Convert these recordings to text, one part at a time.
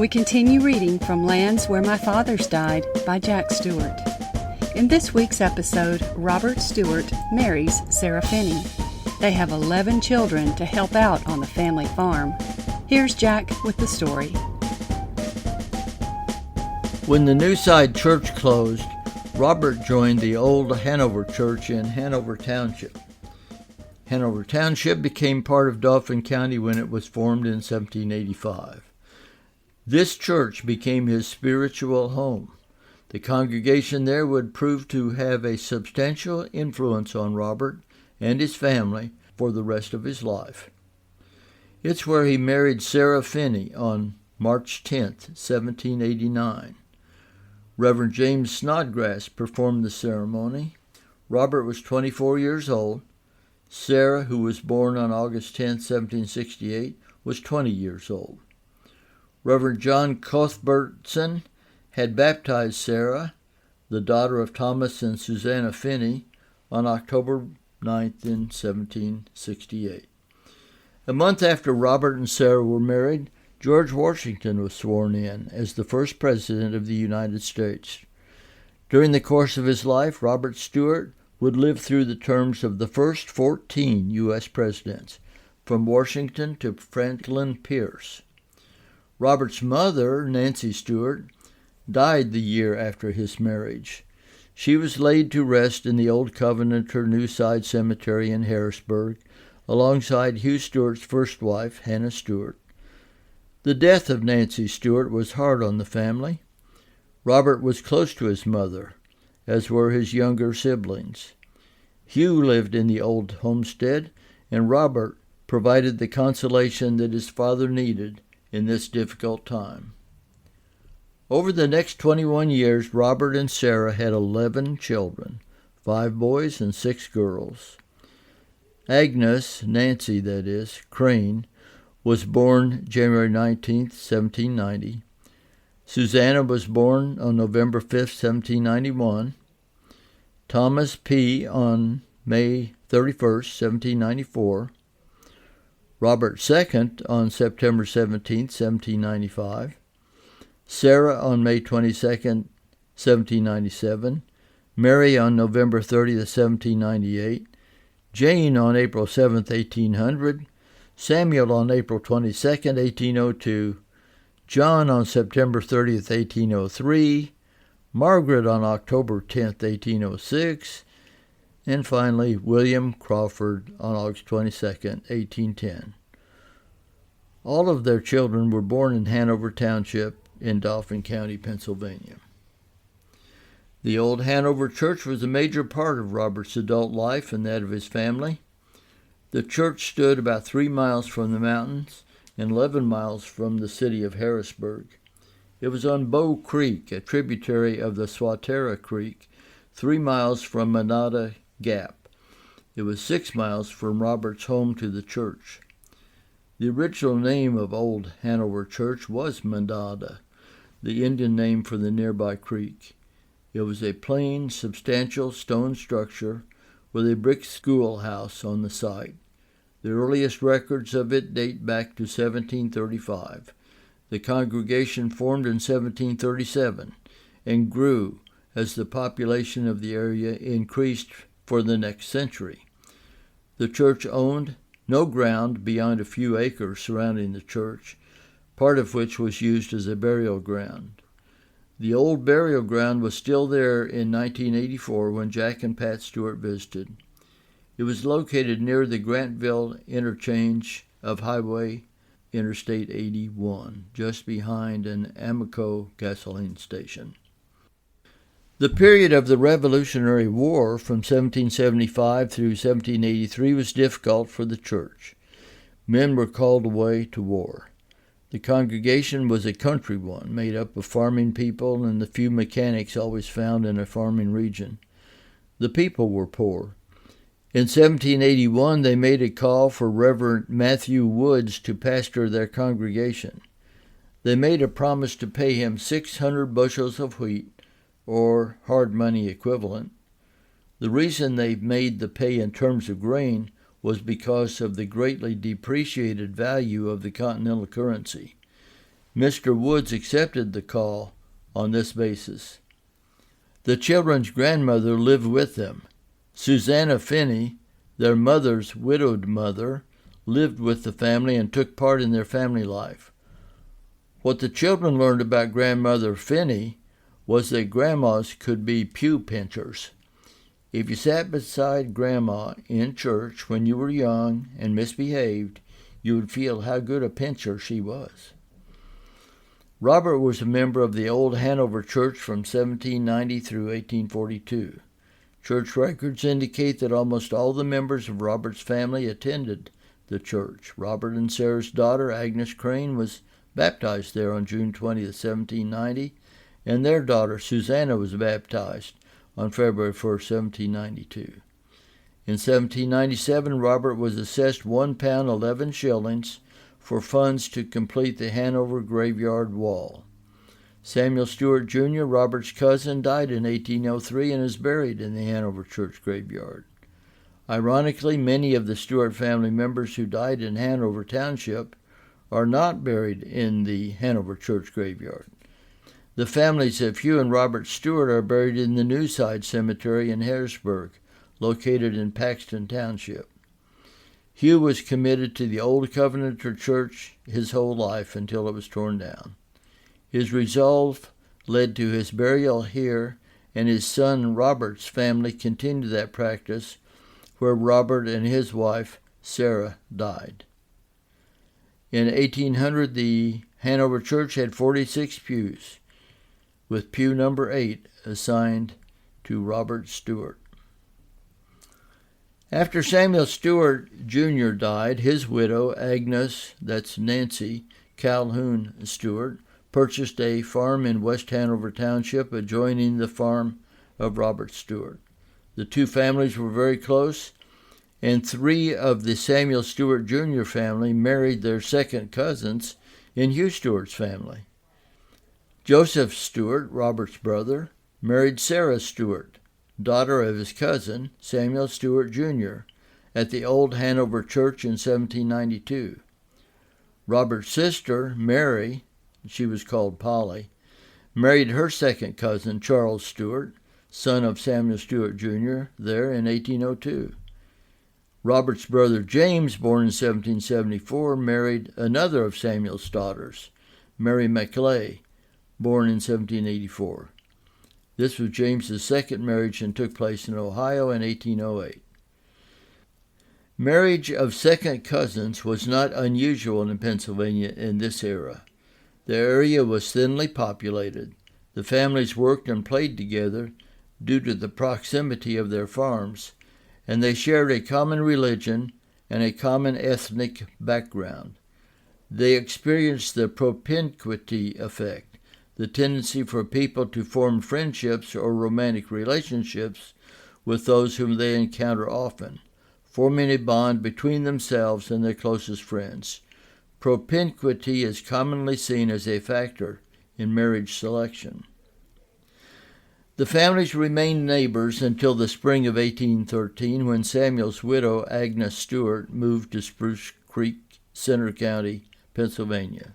We continue reading from Lands Where My Fathers Died by Jack Stewart. In this week's episode, Robert Stewart marries Sarah Finney. They have 11 children to help out on the family farm. Here's Jack with the story. When the Newside Church closed, Robert joined the old Hanover Church in Hanover Township. Hanover Township became part of Dauphin County when it was formed in 1785. This church became his spiritual home. The congregation there would prove to have a substantial influence on Robert and his family for the rest of his life. It's where he married Sarah Finney on March 10, 1789. Reverend James Snodgrass performed the ceremony. Robert was 24 years old. Sarah, who was born on August 10, 1768, was 20 years old. Reverend John Cuthbertson had baptized Sarah, the daughter of Thomas and Susanna Finney, on October 9th in 1768. A month after Robert and Sarah were married, George Washington was sworn in as the first president of the United States. During the course of his life, Robert Stewart would live through the terms of the first 14 U.S. presidents, from Washington to Franklin Pierce. Robert's mother, Nancy Stewart, died the year after his marriage. She was laid to rest in the Old Covenanter Newside Cemetery in Harrisburg, alongside Hugh Stewart's first wife, Hannah Stewart. The death of Nancy Stewart was hard on the family. Robert was close to his mother, as were his younger siblings. Hugh lived in the old homestead, and Robert provided the consolation that his father needed in this difficult time. Over the next 21 years, Robert and Sarah had 11 children, 5 boys and 6 girls. Agnes, Nancy that is, Crane, was born January 19, 1790. Susanna was born on November 5, 1791. Thomas P. on May 31, 1794. Robert II on September 17, 1795. Sarah on May 22, 1797. Mary on November 30, 1798. Jane on April 7, 1800. Samuel on April 22, 1802. John on September 30, 1803. Margaret on October 10, 1806, and finally William Crawford on August 22, 1810. All of their children were born in Hanover Township in Dauphin County, Pennsylvania. The old Hanover Church was a major part of Robert's adult life and that of his family. The church stood about 3 miles from the mountains and 11 miles from the city of Harrisburg. It was on Bow Creek, a tributary of the Swatara Creek, 3 miles from Monada Gap. It was 6 miles from Robert's home to the church. The original name of Old Hanover Church was Monada, the Indian name for the nearby creek. It was a plain, substantial stone structure with a brick schoolhouse on the site. The earliest records of it date back to 1735. The congregation formed in 1737 and grew as the population of the area increased for the next century. The church owned no ground beyond a few acres surrounding the church, part of which was used as a burial ground. The old burial ground was still there in 1984 when Jack and Pat Stewart visited. It was located near the Grantville interchange of Highway Interstate 81, just behind an Amoco gasoline station. The period of the Revolutionary War from 1775 through 1783 was difficult for the church. Men were called away to war. The congregation was a country one, made up of farming people and the few mechanics always found in a farming region. The people were poor. In 1781, they made a call for Reverend Matthew Woods to pastor their congregation. They made a promise to pay him 600 bushels of wheat, or hard money equivalent. The reason they made the pay in terms of grain was because of the greatly depreciated value of the continental currency. Mr. Woods accepted the call on this basis. The children's grandmother lived with them. Susanna Finney, their mother's widowed mother, lived with the family and took part in their family life. What the children learned about Grandmother Finney was that grandmas could be pew pinchers. If you sat beside Grandma in church when you were young and misbehaved, you would feel how good a pincher she was. Robert was a member of the Old Hanover Church from 1790 through 1842. Church records indicate that almost all the members of Robert's family attended the church. Robert and Sarah's daughter, Agnes Crane, was baptized there on June 20, 1790, and their daughter, Susanna, was baptized on February 1, 1792. In 1797, Robert was assessed £1 11 shillings for funds to complete the Hanover graveyard wall. Samuel Stewart, Jr., Robert's cousin, died in 1803 and is buried in the Hanover church graveyard. Ironically, many of the Stewart family members who died in Hanover Township are not buried in the Hanover church graveyard. The families of Hugh and Robert Stewart are buried in the Newside Cemetery in Harrisburg, located in Paxton Township. Hugh was committed to the Old Covenanter Church his whole life until it was torn down. His resolve led to his burial here, and his son Robert's family continued that practice, where Robert and his wife Sarah died. In 1800, the Hanover Church had 46 pews, with pew number 8 assigned to Robert Stewart. After Samuel Stewart, Jr. died, his widow, Agnes, that's Nancy Calhoun Stewart, purchased a farm in West Hanover Township adjoining the farm of Robert Stewart. The two families were very close, and 3 of the Samuel Stewart, Jr. family married their second cousins in Hugh Stewart's family. Joseph Stewart, Robert's brother, married Sarah Stewart, daughter of his cousin, Samuel Stewart, Jr., at the Old Hanover Church in 1792. Robert's sister, Mary, she was called Polly, married her second cousin, Charles Stewart, son of Samuel Stewart, Jr., there in 1802. Robert's brother James, born in 1774, married another of Samuel's daughters, Mary McLay, born in 1784. This was James's second marriage and took place in Ohio in 1808. Marriage of second cousins was not unusual in Pennsylvania in this era. The area was thinly populated. The families worked and played together due to the proximity of their farms, and they shared a common religion and a common ethnic background. They experienced the propinquity effect, the tendency for people to form friendships or romantic relationships with those whom they encounter often, forming a bond between themselves and their closest friends. Propinquity is commonly seen as a factor in marriage selection. The families remained neighbors until the spring of 1813, when Samuel's widow, Agnes Stewart, moved to Spruce Creek, Centre County, Pennsylvania.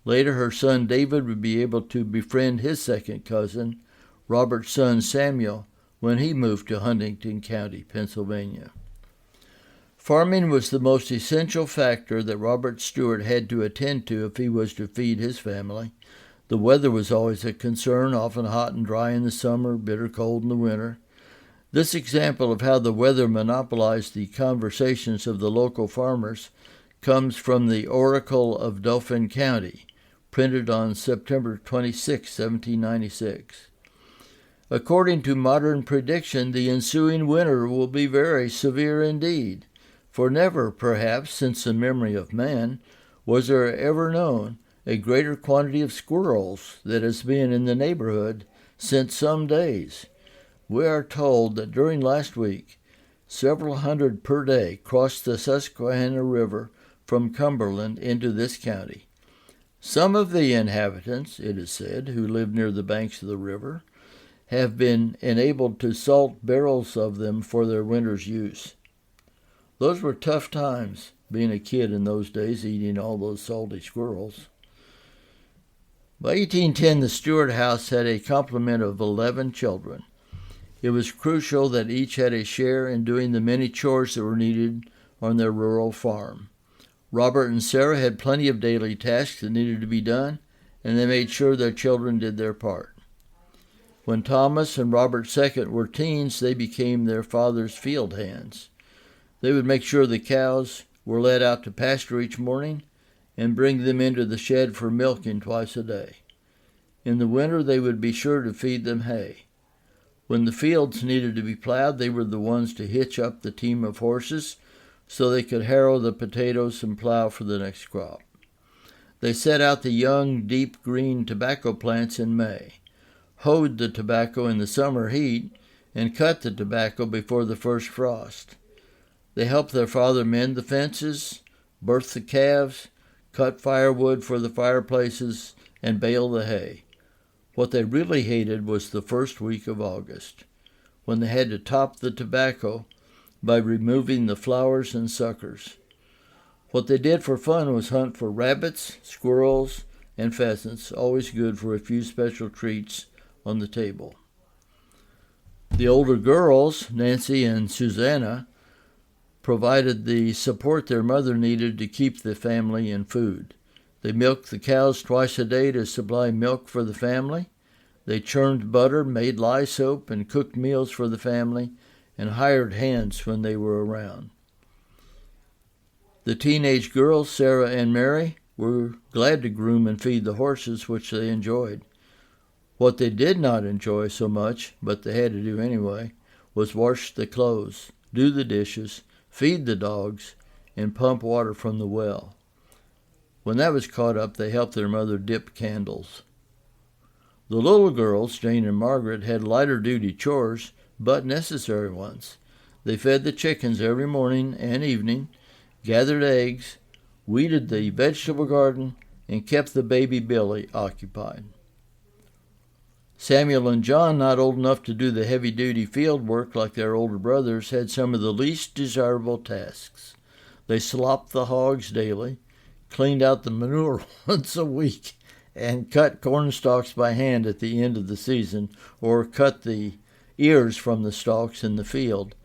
Later, her son David would be able to befriend his second cousin, Robert's son Samuel, when he moved to Huntington County, Pennsylvania. Farming was the most essential factor that Robert Stewart had to attend to if he was to feed his family. The weather was always a concern, often hot and dry in the summer, bitter cold in the winter. This example of how the weather monopolized the conversations of the local farmers comes from the Oracle of Dauphin County, printed on September 26, 1796. According to modern prediction, the ensuing winter will be very severe indeed, for never, perhaps, since the memory of man, was there ever known a greater quantity of squirrels that has been in the neighborhood since some days. We are told that during last week, several hundred per day crossed the Susquehanna River from Cumberland into this county. Some of the inhabitants, it is said, who live near the banks of the river, have been enabled to salt barrels of them for their winter's use. Those were tough times, being a kid in those days, eating all those salty squirrels. By 1810, the Stewart house had a complement of 11 children. It was crucial that each had a share in doing the many chores that were needed on their rural farm. Robert and Sarah had plenty of daily tasks that needed to be done, and they made sure their children did their part. When Thomas and Robert II were teens, they became their father's field hands. They would make sure the cows were led out to pasture each morning and bring them into the shed for milking twice a day. In the winter, they would be sure to feed them hay. When the fields needed to be plowed, they were the ones to hitch up the team of horses so they could harrow the potatoes and plow for the next crop. They set out the young, deep green tobacco plants in May, hoed the tobacco in the summer heat, and cut the tobacco before the first frost. They helped their father mend the fences, birth the calves, cut firewood for the fireplaces, and bale the hay. What they really hated was the first week of August, when they had to top the tobacco by removing the flowers and suckers. What they did for fun was hunt for rabbits, squirrels, and pheasants, always good for a few special treats on the table. The older girls, Nancy and Susanna, provided the support their mother needed to keep the family in food. They milked the cows twice a day to supply milk for the family. They churned butter, made lye soap, and cooked meals for the family, and hired hands when they were around. The teenage girls, Sarah and Mary, were glad to groom and feed the horses, which they enjoyed. What they did not enjoy so much, but they had to do anyway, was wash the clothes, do the dishes, feed the dogs, and pump water from the well. When that was caught up, they helped their mother dip candles. The little girls, Jane and Margaret, had lighter-duty chores, but necessary ones. They fed the chickens every morning and evening, gathered eggs, weeded the vegetable garden, and kept the baby Billy occupied. Samuel and John, not old enough to do the heavy-duty field work like their older brothers, had some of the least desirable tasks. They slopped the hogs daily, cleaned out the manure once a week, and cut corn stalks by hand at the end of the season, or cut the ears from the stalks in the field,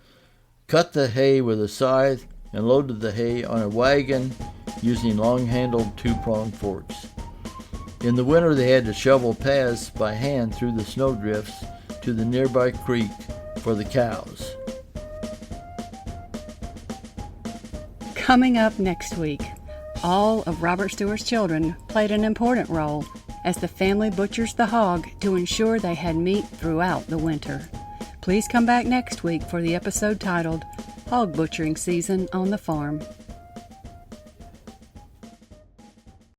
cut the hay with a scythe, and loaded the hay on a wagon using long-handled two-pronged forks. In the winter, they had to shovel paths by hand through the snowdrifts to the nearby creek for the cows. Coming up next week, all of Robert Stewart's children played an important role as the family butchers the hog to ensure they had meat throughout the winter. Please come back next week for the episode titled Hog Butchering Season on the Farm.